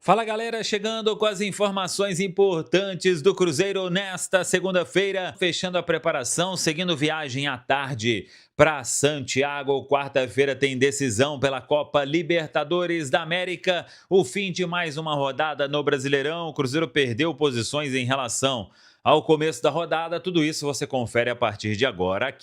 Fala galera, chegando com as informações importantes do Cruzeiro nesta segunda-feira, fechando a preparação, seguindo viagem à tarde para Santiago. Quarta-feira tem decisão pela Copa Libertadores da América, o fim de mais uma rodada no Brasileirão. O Cruzeiro perdeu posições em relação ao começo da rodada, tudo isso você confere a partir de agora.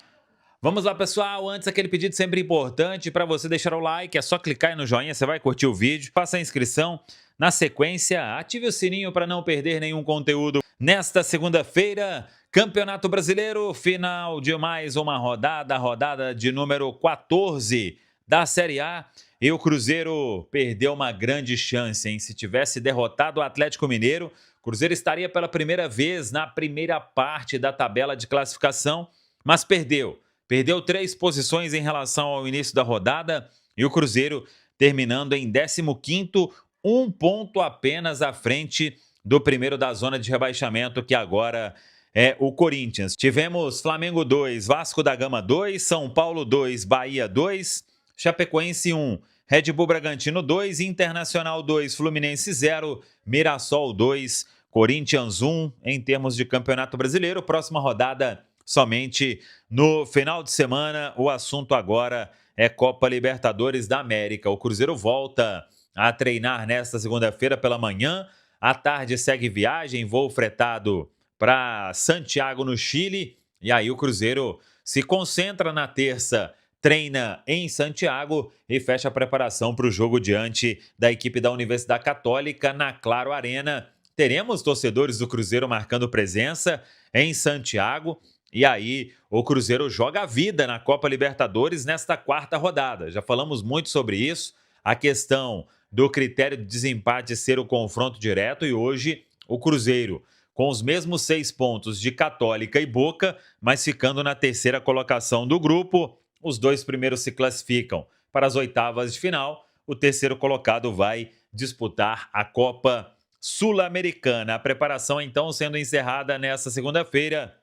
Vamos lá, pessoal, antes aquele pedido sempre importante para você deixar o like, é só clicar aí no joinha, você vai curtir o vídeo, faça a inscrição. Na sequência, ative o sininho para não perder nenhum conteúdo. Nesta segunda-feira, Campeonato Brasileiro, final de mais uma rodada de número 14 da Série A. E o Cruzeiro perdeu uma grande chance, hein? Se tivesse derrotado o Atlético Mineiro, o Cruzeiro estaria pela primeira vez na primeira parte da tabela de classificação, mas perdeu. Perdeu 3 posições em relação ao início da rodada e o Cruzeiro terminando em 15º, um ponto apenas à frente do primeiro da zona de rebaixamento, que agora é o Corinthians. Tivemos Flamengo 2, Vasco da Gama 2, São Paulo 2, Bahia 2, Chapecoense 1, Red Bull Bragantino 2, Internacional 2, Fluminense 0, Mirassol 2, Corinthians 1 em termos de Campeonato Brasileiro. Próxima rodada somente no final de semana. O assunto agora é Copa Libertadores da América. O Cruzeiro volta a treinar nesta segunda-feira pela manhã. À tarde segue viagem, voo fretado para Santiago, no Chile. E aí o Cruzeiro se concentra na terça, treina em Santiago e fecha a preparação para o jogo diante da equipe da Universidade Católica na Claro Arena. Teremos torcedores do Cruzeiro marcando presença em Santiago. E aí o Cruzeiro joga a vida na Copa Libertadores nesta quarta rodada. Já falamos muito sobre isso. A questão do critério de desempate ser o confronto direto, e hoje o Cruzeiro com os mesmos 6 pontos de Católica e Boca, mas ficando na terceira colocação do grupo. Os 2 primeiros se classificam para as oitavas de final. O terceiro colocado vai disputar a Copa Sul-Americana. A preparação então sendo encerrada nesta segunda-feira.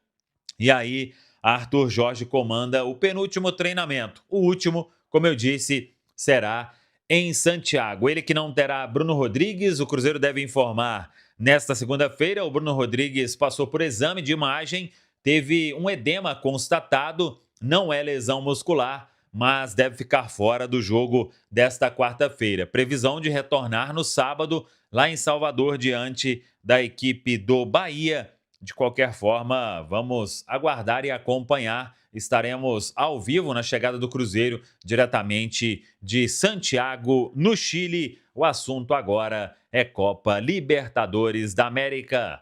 E aí Arthur Jorge comanda o penúltimo treinamento. O último, como eu disse, será em Santiago. Ele que não terá Bruno Rodrigues. O Cruzeiro deve informar nesta segunda-feira. O Bruno Rodrigues passou por exame de imagem, teve um edema constatado, não é lesão muscular, mas deve ficar fora do jogo desta quarta-feira. Previsão de retornar no sábado, lá em Salvador, diante da equipe do Bahia. De qualquer forma, vamos aguardar e acompanhar. Estaremos ao vivo na chegada do Cruzeiro, diretamente de Santiago, no Chile. O assunto agora é Copa Libertadores da América.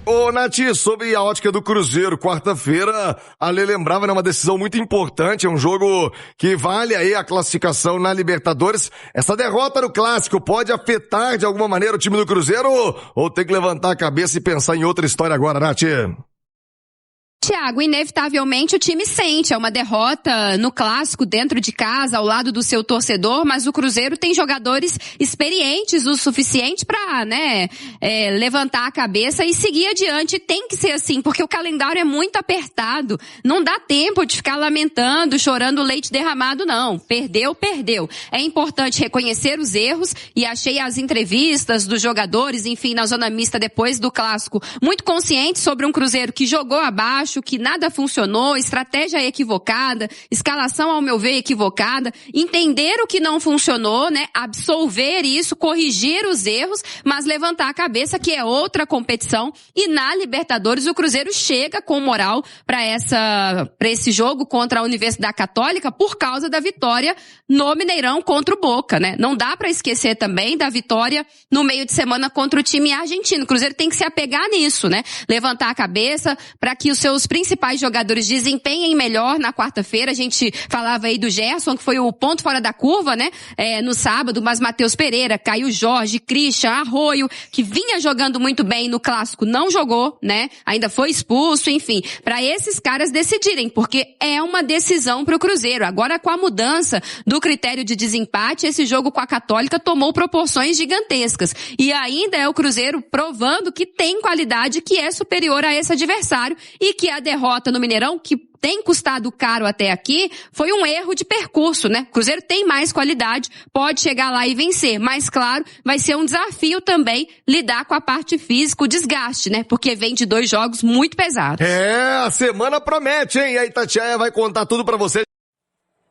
Ô, Nath, sobre a ótica do Cruzeiro, quarta-feira, a Lê lembrava, né, uma decisão muito importante, é um jogo que vale aí a classificação na Libertadores. Essa derrota no Clássico pode afetar de alguma maneira o time do Cruzeiro ou tem que levantar a cabeça e pensar em outra história agora, Nath? Thiago, inevitavelmente o time sente, é uma derrota no Clássico dentro de casa, ao lado do seu torcedor, mas o Cruzeiro tem jogadores experientes o suficiente para, levantar a cabeça e seguir adiante. Tem que ser assim, porque o calendário é muito apertado, não dá tempo de ficar lamentando, chorando leite derramado, não. Perdeu. É importante reconhecer os erros, e achei as entrevistas dos jogadores, enfim, na zona mista depois do Clássico, muito conscientes sobre um Cruzeiro que jogou abaixo, que nada funcionou, estratégia equivocada, escalação, ao meu ver, equivocada, entender o que não funcionou, absolver isso, corrigir os erros, mas levantar a cabeça, que é outra competição. E na Libertadores o Cruzeiro chega com moral para esse jogo contra a Universidade Católica por causa da vitória no Mineirão contra o Boca, Não dá para esquecer também da vitória no meio de semana contra o time argentino. O Cruzeiro tem que se apegar nisso, Levantar a cabeça para que os seus principais jogadores desempenhem melhor na quarta-feira. A gente falava aí do Gerson, que foi o ponto fora da curva, no sábado, mas Matheus Pereira, Caio Jorge, Christian, Arroio, que vinha jogando muito bem no Clássico, não jogou, Ainda foi expulso, enfim, para esses caras decidirem, porque é uma decisão para o Cruzeiro. Agora, com a mudança do critério de desempate, esse jogo com a Católica tomou proporções gigantescas. E ainda é o Cruzeiro provando que tem qualidade, que é superior a esse adversário, e que a derrota no Mineirão, que tem custado caro até aqui, foi um erro de percurso, né? O Cruzeiro tem mais qualidade, pode chegar lá e vencer, mas claro, vai ser um desafio também lidar com a parte física, o desgaste, né? Porque vem de 2 jogos muito pesados. A semana promete, hein? E a Itatiaia vai contar tudo pra você.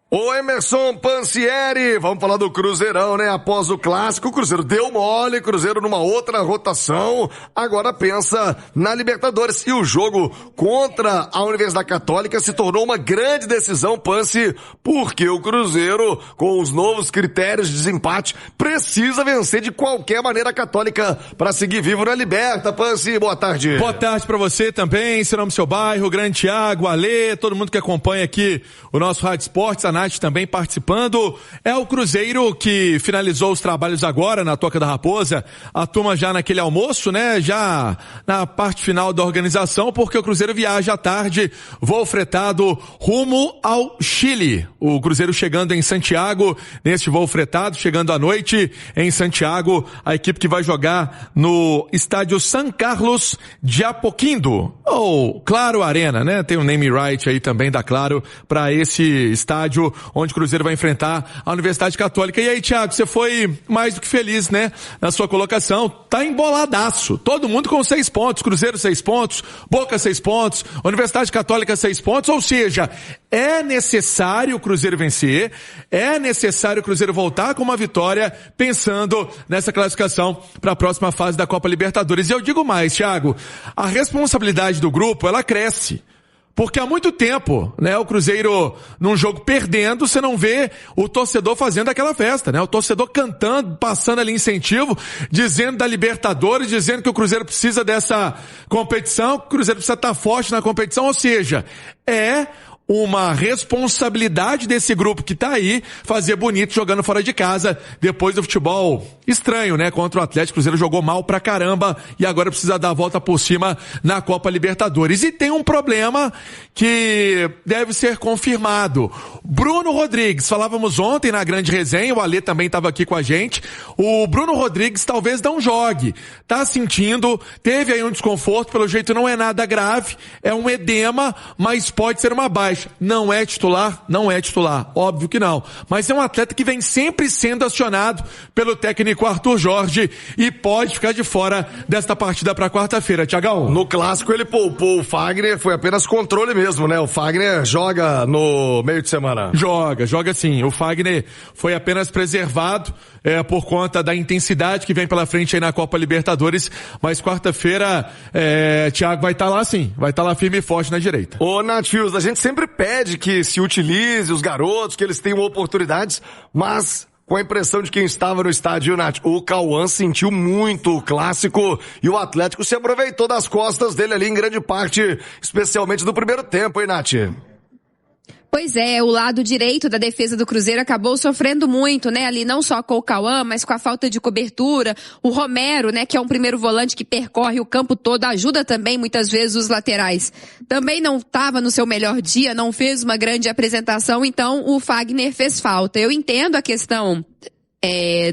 Ô Emerson Pansieri, vamos falar do Cruzeirão, né? Após o clássico, o Cruzeiro deu mole, Cruzeiro numa outra rotação, agora pensa na Libertadores. E o jogo contra a Universidade Católica se tornou uma grande decisão, Pansi, porque o Cruzeiro, com os novos critérios de desempate, precisa vencer de qualquer maneira a Católica para seguir vivo na Liberta. Pansi, boa tarde. Boa tarde pra você também, seu nome, seu bairro, Grande Thiago, Alê, todo mundo que acompanha aqui o nosso Rádio Esportes, a Nath também participando. É o Cruzeiro que finalizou os trabalhos agora na Toca da Raposa, a turma já naquele almoço, né, já na parte final da organização, porque o Cruzeiro viaja à tarde, voo fretado rumo ao Chile. O Cruzeiro chegando em Santiago, neste voo fretado, chegando à noite em Santiago, a equipe que vai jogar no estádio San Carlos de Apoquindo, ou Claro Arena, né, tem um name right aí também da Claro para esse estádio onde o Cruzeiro vai enfrentar a Universidade Católica. E aí, Thiago, você foi mais do que feliz, né, na sua colocação. Tá emboladaço. Todo mundo com 6 pontos. Cruzeiro 6 pontos, Boca 6 pontos, Universidade Católica 6 pontos. Ou seja, é necessário o Cruzeiro vencer, é necessário o Cruzeiro voltar com uma vitória, pensando nessa classificação para a próxima fase da Copa Libertadores. E eu digo mais, Thiago, a responsabilidade do grupo, ela cresce. Porque há muito tempo, né, o Cruzeiro num jogo perdendo, você não vê o torcedor fazendo aquela festa, né? O torcedor cantando, passando ali incentivo, dizendo da Libertadores, dizendo que o Cruzeiro precisa dessa competição, que o Cruzeiro precisa estar forte na competição, ou seja, é uma responsabilidade desse grupo que tá aí, fazer bonito jogando fora de casa, depois do futebol estranho, né, contra o Atlético. O Cruzeiro jogou mal pra caramba e agora precisa dar a volta por cima na Copa Libertadores. E tem um problema que deve ser confirmado. Bruno Rodrigues, falávamos ontem na grande resenha, o Alê também estava aqui com a gente, o Bruno Rodrigues talvez não jogue, tá sentindo, teve aí um desconforto, pelo jeito não é nada grave, é um edema, mas pode ser uma baixa. Não é titular? Não é titular, óbvio que não. Mas é um atleta que vem sempre sendo acionado pelo técnico Arthur Jorge e pode ficar de fora desta partida para quarta-feira, Thiagão. No clássico ele poupou o Fagner, foi apenas controle mesmo, né? O Fagner joga no meio de semana. Joga sim. O Fagner foi apenas preservado por conta da intensidade que vem pela frente aí na Copa Libertadores, mas quarta-feira, Thiago vai estar lá sim, vai estar lá firme e forte na direita. Ô, Nath Fios, a gente sempre pede que se utilize os garotos, que eles tenham oportunidades, mas com a impressão de quem estava no estádio, Nath, o Cauã sentiu muito o clássico e o Atlético se aproveitou das costas dele ali em grande parte, especialmente no primeiro tempo, hein, Nath? Pois é, o lado direito da defesa do Cruzeiro acabou sofrendo muito, né, ali não só com o Cauã, mas com a falta de cobertura. O Romero, né, que é um primeiro volante que percorre o campo todo, ajuda também muitas vezes os laterais. Também não estava no seu melhor dia, não fez uma grande apresentação, então o Fagner fez falta. Eu entendo a questão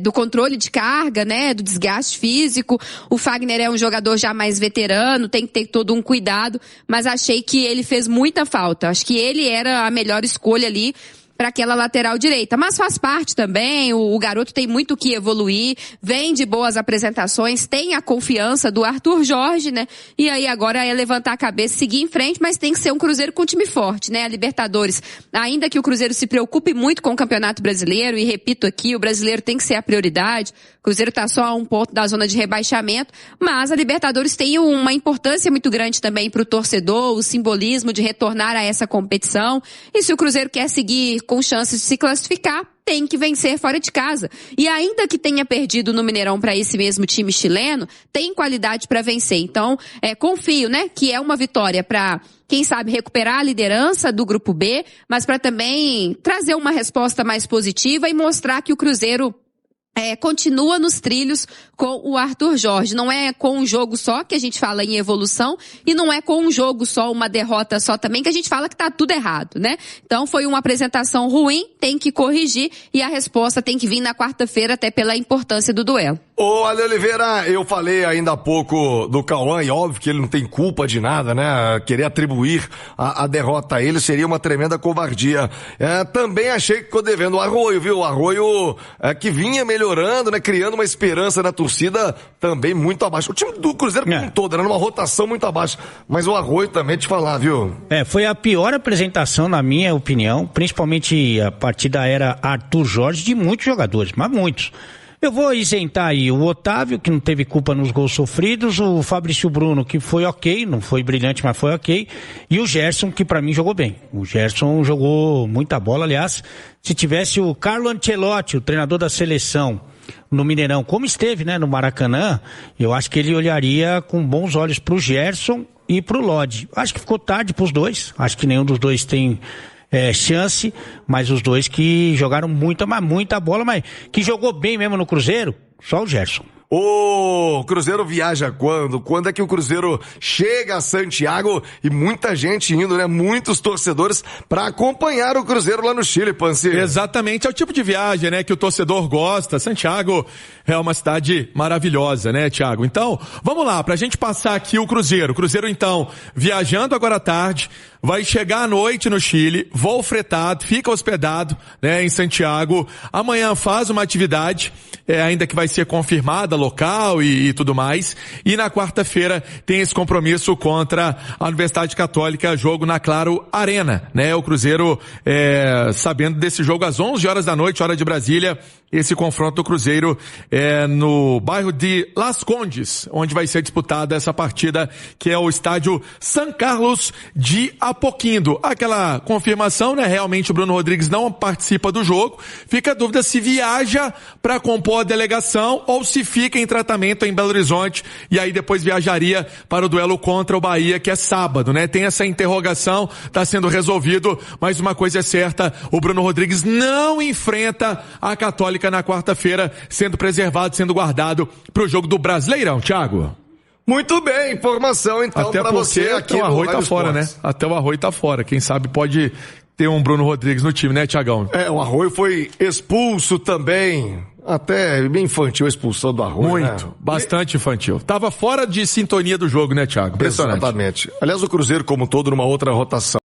do controle de carga, né, do desgaste físico. O Fagner é um jogador já mais veterano, tem que ter todo um cuidado, mas achei que ele fez muita falta. Acho que ele era a melhor escolha ali para aquela lateral direita, mas faz parte também, o garoto tem muito que evoluir, vem de boas apresentações, tem a confiança do Arthur Jorge, né, e aí agora é levantar a cabeça, seguir em frente, mas tem que ser um Cruzeiro com time forte, né, a Libertadores, ainda que o Cruzeiro se preocupe muito com o Campeonato Brasileiro, e repito aqui, o brasileiro tem que ser a prioridade, o Cruzeiro tá só a um ponto da zona de rebaixamento, mas a Libertadores tem uma importância muito grande também pro torcedor, o simbolismo de retornar a essa competição, e se o Cruzeiro quer seguir com chances de se classificar, tem que vencer fora de casa. E ainda que tenha perdido no Mineirão para esse mesmo time chileno, tem qualidade para vencer. Então, confio, né, que é uma vitória para, quem sabe, recuperar a liderança do Grupo B, mas para também trazer uma resposta mais positiva e mostrar que o Cruzeiro continua nos trilhos com o Arthur Jorge. Não é com um jogo só que a gente fala em evolução e não é com um jogo só, uma derrota só também que a gente fala que tá tudo errado, né? Então foi uma apresentação ruim, tem que corrigir e a resposta tem que vir na quarta-feira até pela importância do duelo. Ô, Ale Oliveira, eu falei ainda há pouco do Cauã e óbvio que ele não tem culpa de nada, né? Querer atribuir a derrota a ele seria uma tremenda covardia. Também achei que ficou devendo o Arroio, viu? O Arroio que vinha melhorando, né? Criando uma esperança na torcida também muito abaixo. O time do Cruzeiro como um todo, era numa rotação muito abaixo. Mas o Arroio também te falar, viu? Foi a pior apresentação, na minha opinião, principalmente a partir da era Arthur Jorge, de muitos jogadores, mas muitos. Eu vou isentar aí o Otávio, que não teve culpa nos gols sofridos, o Fabrício Bruno, que foi ok, não foi brilhante, mas foi ok, e o Gerson, que pra mim jogou bem. O Gerson jogou muita bola, aliás, se tivesse o Carlo Ancelotti, o treinador da seleção, no Mineirão, como esteve, né, no Maracanã, eu acho que ele olharia com bons olhos pro Gerson e pro Lodi. Acho que ficou tarde pros dois, acho que nenhum dos dois tem chance, mas os dois que jogaram muita bola, mas que jogou bem mesmo no Cruzeiro, só o Gerson. O Cruzeiro viaja quando? Quando é que o Cruzeiro chega a Santiago e muita gente indo, né? Muitos torcedores para acompanhar o Cruzeiro lá no Chile, Panci. Exatamente, é o tipo de viagem, né, que o torcedor gosta. Santiago é uma cidade maravilhosa, né, Thiago? Então, vamos lá, pra gente passar aqui o Cruzeiro. O Cruzeiro, então, viajando agora à tarde, vai chegar à noite no Chile, voo fretado, fica hospedado, né, em Santiago. Amanhã faz uma atividade, ainda que vai ser confirmada, local e tudo mais. E na quarta-feira tem esse compromisso contra a Universidade Católica, jogo na Claro Arena, né? O Cruzeiro, sabendo desse jogo às 11 horas da noite, hora de Brasília, esse confronto do Cruzeiro no bairro de Las Condes, onde vai ser disputada essa partida, que é o estádio San Carlos de Apoquindo. Aquela confirmação, né? Realmente o Bruno Rodrigues não participa do jogo. Fica a dúvida se viaja para compor a delegação ou se fica em tratamento em Belo Horizonte e aí depois viajaria para o duelo contra o Bahia, que é sábado, né? Tem essa interrogação, tá sendo resolvido, mas uma coisa é certa, o Bruno Rodrigues não enfrenta a Católica na quarta-feira, sendo preservado, sendo guardado para o jogo do Brasileirão, Thiago. Muito bem, informação então para você aqui no Arroio tá Rádio fora, Esportes. né? Até o Arroio tá fora, quem sabe pode ter um Bruno Rodrigues no time, né, Thiagão? O Arroio foi expulso também. Até bem infantil a expulsão do Arroio, muito, né? bastante infantil. Tava fora de sintonia do jogo, né, Thiago? Impressionante. Exatamente. Aliás, o Cruzeiro como um todo numa outra rotação.